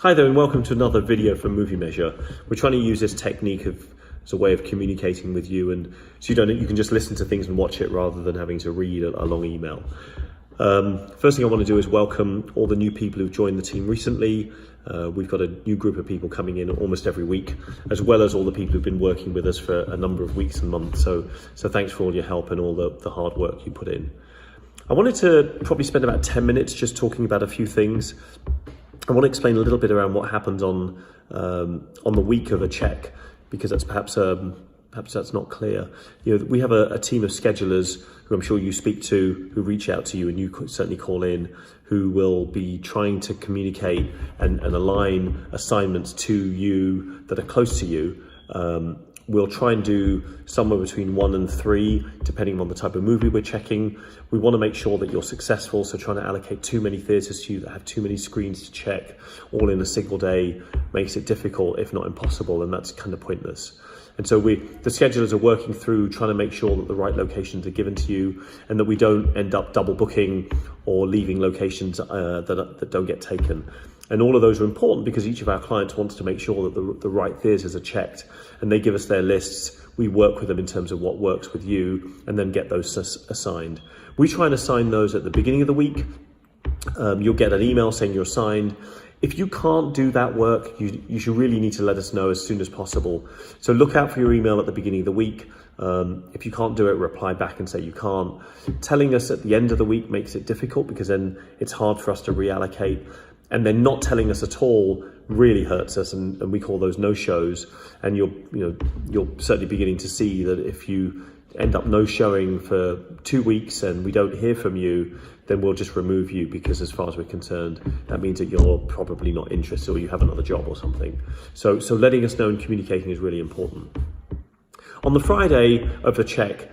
Hi there and welcome to another video from movieMEASURE. We're trying to use this technique as a way of communicating with you, and so you can just listen to things and watch it rather than having to read a long email. First thing I want to do is welcome all the new people who've joined the team recently. We've got a new group of people coming in almost every week, as well as all the people who've been working with us for a number of weeks and months. So thanks for all your help and all the hard work you put in. I wanted to probably spend about 10 minutes just talking about a few things. I want to explain a little bit around what happens on the week of a check, because that's perhaps that's not clear. We have a team of schedulers who I'm sure you speak to, who reach out to you, and you could certainly call in, who will be trying to communicate and align assignments to you that are close to you. We'll try and do somewhere between 1 and 3, depending on the type of movie we're checking. We want to make sure that you're successful, so trying to allocate too many theatres to you that have too many screens to check all in a single day makes it difficult, if not impossible, and that's kind of pointless. And so the schedulers are working through trying to make sure that the right locations are given to you and that we don't end up double booking or leaving locations that don't get taken. And all of those are important because each of our clients wants to make sure that the right theatres are checked, and they give us their lists. We work with them in terms of what works with you and then get those assigned. We try and assign those at the beginning of the week. You'll get an email saying you're assigned. If you can't do that work, you should really need to let us know as soon as possible. So look out for your email at the beginning of the week. If you can't do it, reply back and say you can't. Telling us at the end of the week makes it difficult because then it's hard for us to reallocate. And then not telling us at all really hurts us, and we call those no-shows. And you're certainly beginning to see that if you end up no-showing for 2 weeks and we don't hear from you, then we'll just remove you, because as far as we're concerned, that means that you're probably not interested or you have another job or something. So letting us know and communicating is really important. On the Friday of the check,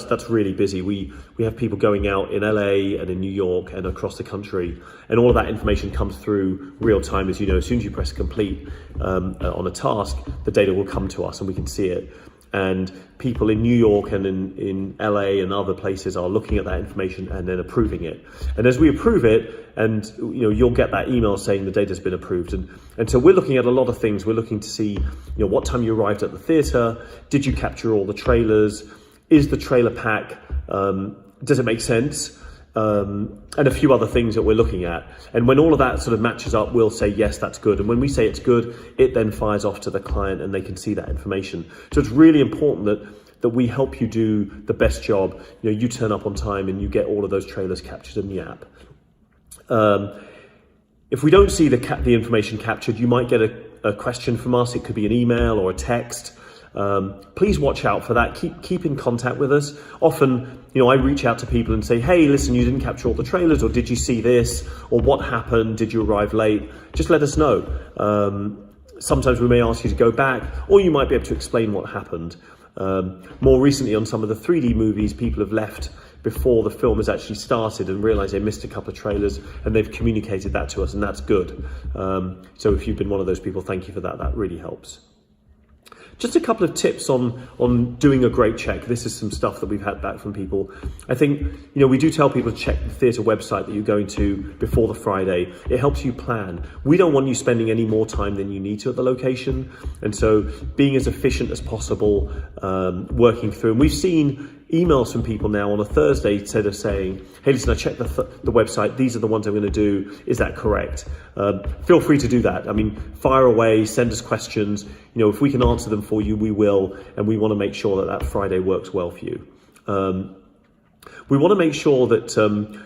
that's really busy. We have people going out in LA and in New York and across the country, and all of that information comes through real time. As you know, as soon as you press complete on a task, the data will come to us and we can see it. And people in New York and in LA and other places are looking at that information and then approving it. And as we approve it, and you'll get that email saying the data's been approved. And so we're looking at a lot of things. We're looking to see what time you arrived at the theatre. Did you capture all the trailers? Is the trailer pack, does it make sense? And a few other things that we're looking at. And when all of that sort of matches up, we'll say, yes, that's good. And when we say it's good, it then fires off to the client and they can see that information. So it's really important that we help you do the best job. You turn up on time and you get all of those trailers captured in the app. If we don't see the information captured, you might get a question from us. It could be an email or a text. Please watch out for that. Keep in contact with us. Often, I reach out to people and say, hey, listen, you didn't capture all the trailers, or did you see this, or what happened? Did you arrive late? Just let us know. Sometimes we may ask you to go back, or you might be able to explain what happened. More recently, on some of the 3D movies, people have left before the film has actually started and realized they missed a couple of trailers, and they've communicated that to us, and that's good. So if you've been one of those people, thank you for that. That really helps. Just a couple of tips on doing a great check. This is some stuff that we've had back from people. I think, we do tell people to check the theatre website that you're going to before the Friday. It helps you plan. We don't want you spending any more time than you need to at the location. And so being as efficient as possible, working through. And we've seen emails from people now on a Thursday instead of saying, hey, listen, I checked the website. These are the ones I'm going to do. Is that correct? Feel free to do that. I mean, fire away, send us questions. If we can answer them for you, we will. And we want to make sure that Friday works well for you. We want to make sure that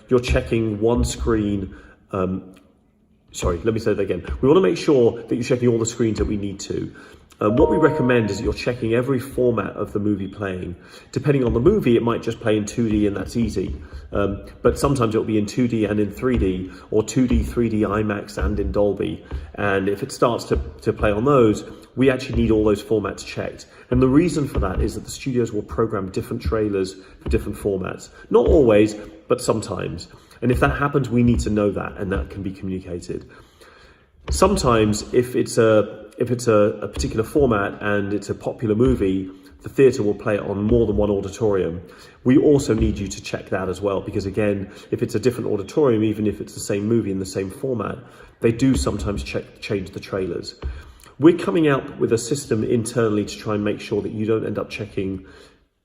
you're checking one screen. Sorry, let me say that again. We want to make sure that you're checking all the screens that we need to. What we recommend is that you're checking every format of the movie playing. Depending on the movie, it might just play in 2D and that's easy. But sometimes it'll be in 2D and in 3D, or 2D, 3D, IMAX and in Dolby. And if it starts to play on those, we actually need all those formats checked. And the reason for that is that the studios will program different trailers for different formats. Not always, but sometimes. And if that happens, we need to know that, and that can be communicated. Sometimes if it's a particular format and it's a popular movie, the theatre will play it on more than one auditorium. We also need you to check that as well, because again, if it's a different auditorium, even if it's the same movie in the same format, they do sometimes change the trailers. We're coming out with a system internally to try and make sure that you don't end up checking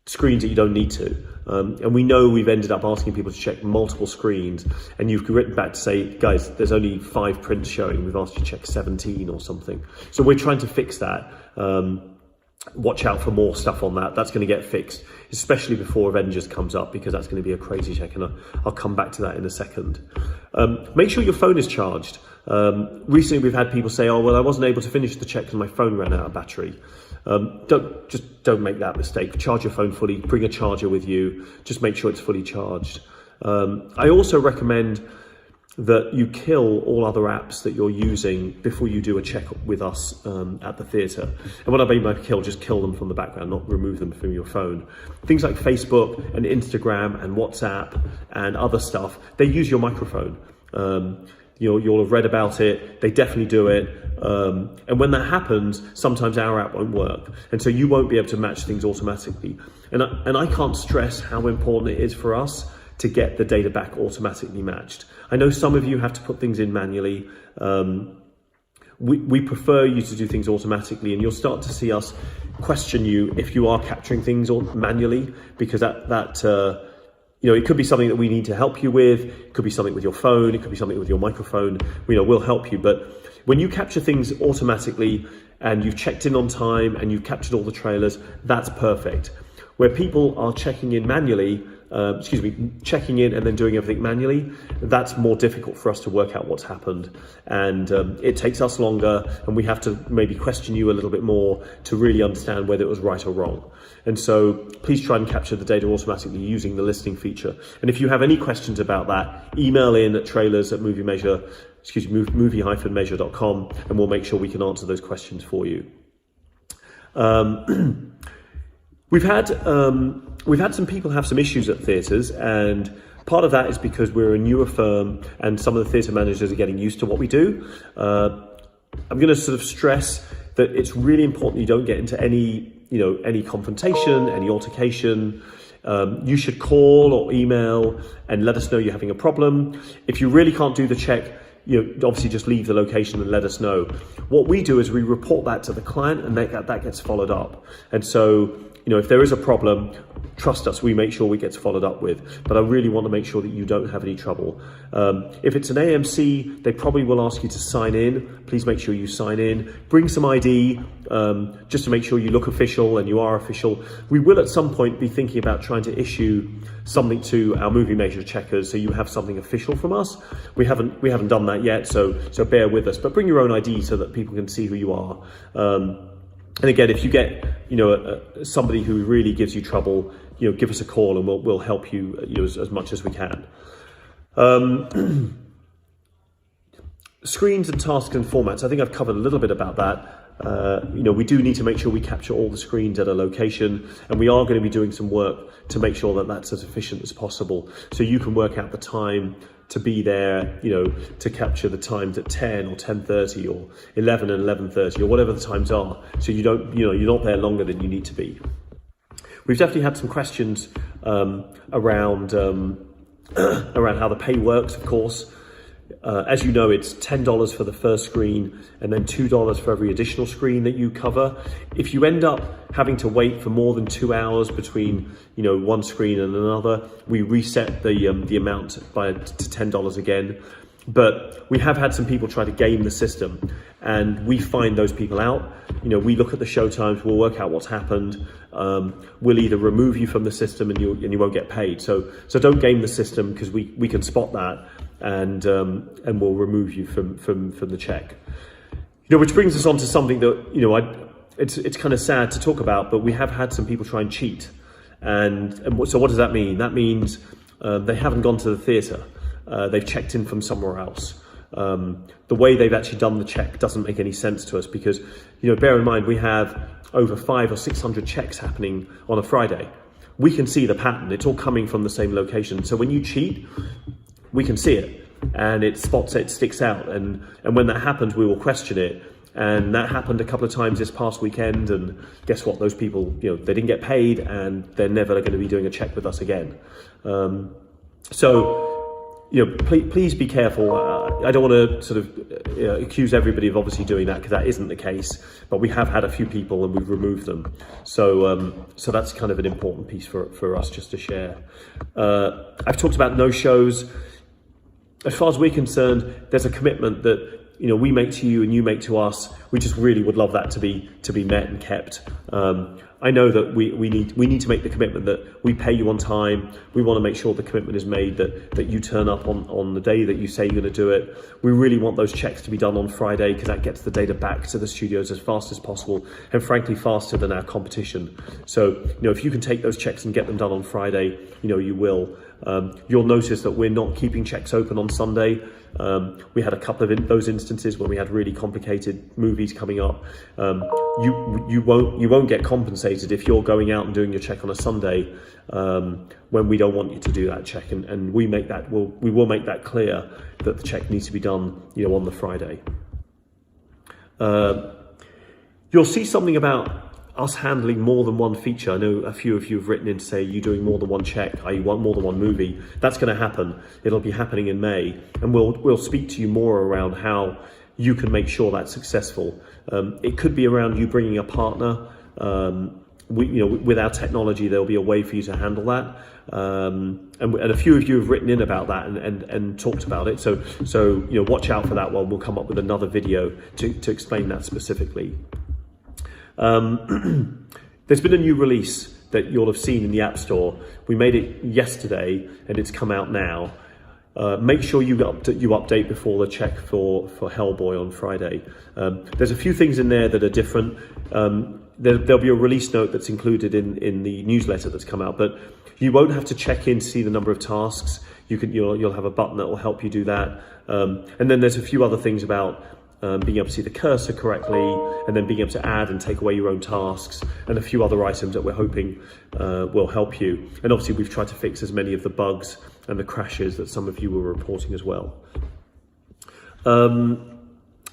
screens that you don't need to. And we know we've ended up asking people to check multiple screens, and you've written back to say, guys, there's only 5 prints showing, we've asked you to check 17 or something. So we're trying to fix that. Watch out for more stuff on that. That's going to get fixed, especially before Avengers comes up, because that's going to be a crazy check, and I'll come back to that in a second. Make sure your phone is charged. Recently we've had people say, oh, well, I wasn't able to finish the check because my phone ran out of battery. Don't make that mistake. Charge your phone fully, bring a charger with you, just make sure it's fully charged. I also recommend that you kill all other apps that you're using before you do a check with us at the theatre. And what I mean by kill, just kill them from the background, not remove them from your phone. Things like Facebook and Instagram and WhatsApp and other stuff, they use your microphone. You'll have read about it, they definitely do it. And when that happens, sometimes our app won't work. And so you won't be able to match things automatically. And I can't stress how important it is for us to get the data back automatically matched. I know some of you have to put things in manually. We prefer you to do things automatically, and you'll start to see us question you if you are capturing things manually, because it could be something that we need to help you with. It could be something with your phone. It could be something with your microphone. We'll help you. But when you capture things automatically and you've checked in on time and you've captured all the trailers, that's perfect. Where people are checking in manually, checking in and then doing everything manually, that's more difficult for us to work out what's happened. And it takes us longer, and we have to maybe question you a little bit more to really understand whether it was right or wrong. And so please try and capture the data automatically using the listening feature. And if you have any questions about that, email in at movie-measure.com, and we'll make sure we can answer those questions for you. We've had some people have some issues at theatres, and part of that is because we're a newer firm and some of the theatre managers are getting used to what we do. I'm going to sort of stress that it's really important you don't get into any confrontation, any altercation. You should call or email and let us know you're having a problem. If you really can't do the check, obviously just leave the location and let us know. What we do is we report that to the client, and that gets followed up. And so, if there is a problem, trust us, we make sure we get followed up with. But I really want to make sure that you don't have any trouble. If it's an AMC, they probably will ask you to sign in. Please make sure you sign in. Bring some ID, just to make sure you look official and you are official. We will at some point be thinking about trying to issue something to our movie-measure checkers, so you have something official from us. We haven't done that yet, so bear with us. But bring your own ID so that people can see who you are. And again, if you get somebody who really gives you trouble, give us a call and we'll help you, as much as we can. Screens and tasks and formats. I think I've covered a little bit about that. We do need to make sure we capture all the screens at a location, and we are going to be doing some work to make sure that that's as efficient as possible. So you can work out the time to be there, to capture the times at 10 or 10:30 or 11 and 11:30 or whatever the times are. So you don't, you're not there longer than you need to be. We've definitely had some questions around how the pay works, of course. As you know, it's $10 for the first screen and then $2 for every additional screen that you cover. If you end up having to wait for more than 2 hours between, one screen and another, we reset the amount to $10 again. But we have had some people try to game the system, and we find those people out. We look at the show times, we'll work out what's happened. We'll either remove you from the system and you won't get paid. So don't game the system, because we can spot that, and we'll remove you from the check. Which brings us on to something that it's kind of sad to talk about, but we have had some people try and cheat. And so what does that mean? That means they haven't gone to the theatre. They've checked in from somewhere else. The way they've actually done the check doesn't make any sense to us, because, bear in mind, we have over 500 or 600 checks happening on a Friday. We can see the pattern. It's all coming from the same location. So when you cheat, we can see it, and it sticks out. And when that happens, we will question it. And that happened a couple of times this past weekend, and guess what? Those people, they didn't get paid, and they're never going to be doing a check with us again. Please be careful. I don't want to sort of accuse everybody of obviously doing that, because that isn't the case. But we have had a few people, and we've removed them. So that's kind of an important piece for us just to share. I've talked about no-shows. As far as we're concerned, there's a commitment that we make to you and you make to us. We just really would love that to be met and kept. I know that we need to make the commitment that we pay you on time. We want to make sure the commitment is made that you turn up on the day that you say you're going to do it. We really want those checks to be done on Friday, because that gets the data back to the studios as fast as possible, and frankly faster than our competition. So if you can take those checks and get them done on Friday, you will. You'll notice that we're not keeping checks open on Sunday. We had a couple of those instances where we had really complicated movies coming up. You won't get compensated if you're going out and doing your check on a Sunday, when we don't want you to do that check, and we will make that clear that the check needs to be done on the Friday. You'll see something about us handling more than one feature. I know a few of you have written in to say you're doing more than one check, you want more than one movie. That's going to happen. It'll be happening in May, and we'll speak to you more around how you can make sure that's successful. It could be around you bringing a partner. With our technology, there'll be a way for you to handle that. And a few of you have written in about that and talked about it. So watch out for that one. We'll come up with another video to explain that specifically. There's been a new release that you'll have seen in the App Store. We made it yesterday, and it's come out now. Make sure you update before the check for Hellboy on Friday. There's a few things in there that are different. There'll be a release note that's included in the newsletter that's come out, but you won't have to check in to see the number of tasks. You'll have a button that will help you do that. And then there's a few other things about being able to see the cursor correctly, and then being able to add and take away your own tasks, and a few other items that we're hoping will help you. And obviously we've tried to fix as many of the bugs and the crashes that some of you were reporting as well.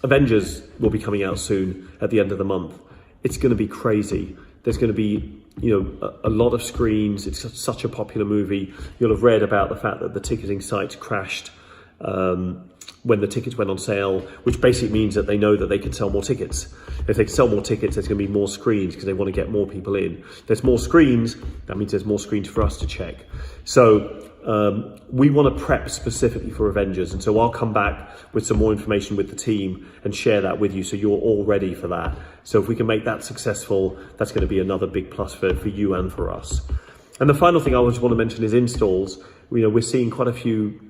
Avengers will be coming out soon at the end of the month. It's going to be crazy. There's going to be a lot of screens. It's such a popular movie. You'll have read about the fact that the ticketing sites crashed when the tickets went on sale, which basically means that they know that they can sell more tickets. If they can sell more tickets, there's going to be more screens because they want to get more people in. If there's more screens, that means there's more screens for us to check. So we want to prep specifically for Avengers, and so I'll come back with some more information with the team and share that with you, so you're all ready for that. So if we can make that successful, that's going to be another big plus for you and for us. And the final thing I just want to mention is installs. We're seeing quite a few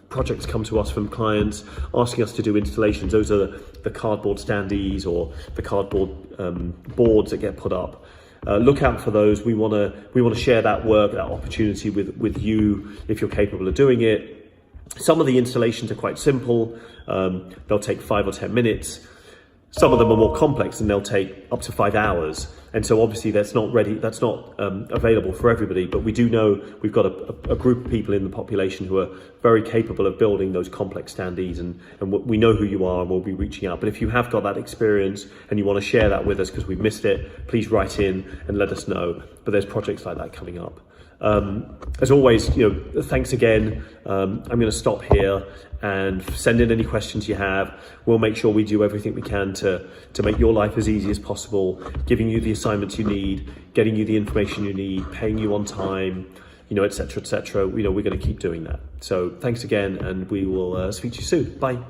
projects come to us from clients asking us to do installations. Those are the cardboard standees or the cardboard boards that get put up. Look out for those. We want to share that work, that opportunity with you if you're capable of doing it. Some of the installations are quite simple. They'll take 5 or 10 minutes. Some of them are more complex, and they'll take up to 5 hours. And so obviously that's not available for everybody, but we do know we've got a group of people in the population who are very capable of building those complex standees, and we know who you are, and we'll be reaching out. But if you have got that experience and you want to share that with us because we've missed it, please write in and let us know. But there's projects like that coming up. As always, thanks again. I'm going to stop here and send in any questions you have. We'll make sure we do everything we can to make your life as easy as possible, giving you the assignments you need, getting you the information you need, paying you on time, et cetera, et cetera. We're going to keep doing that. So thanks again, and we will speak to you soon. Bye.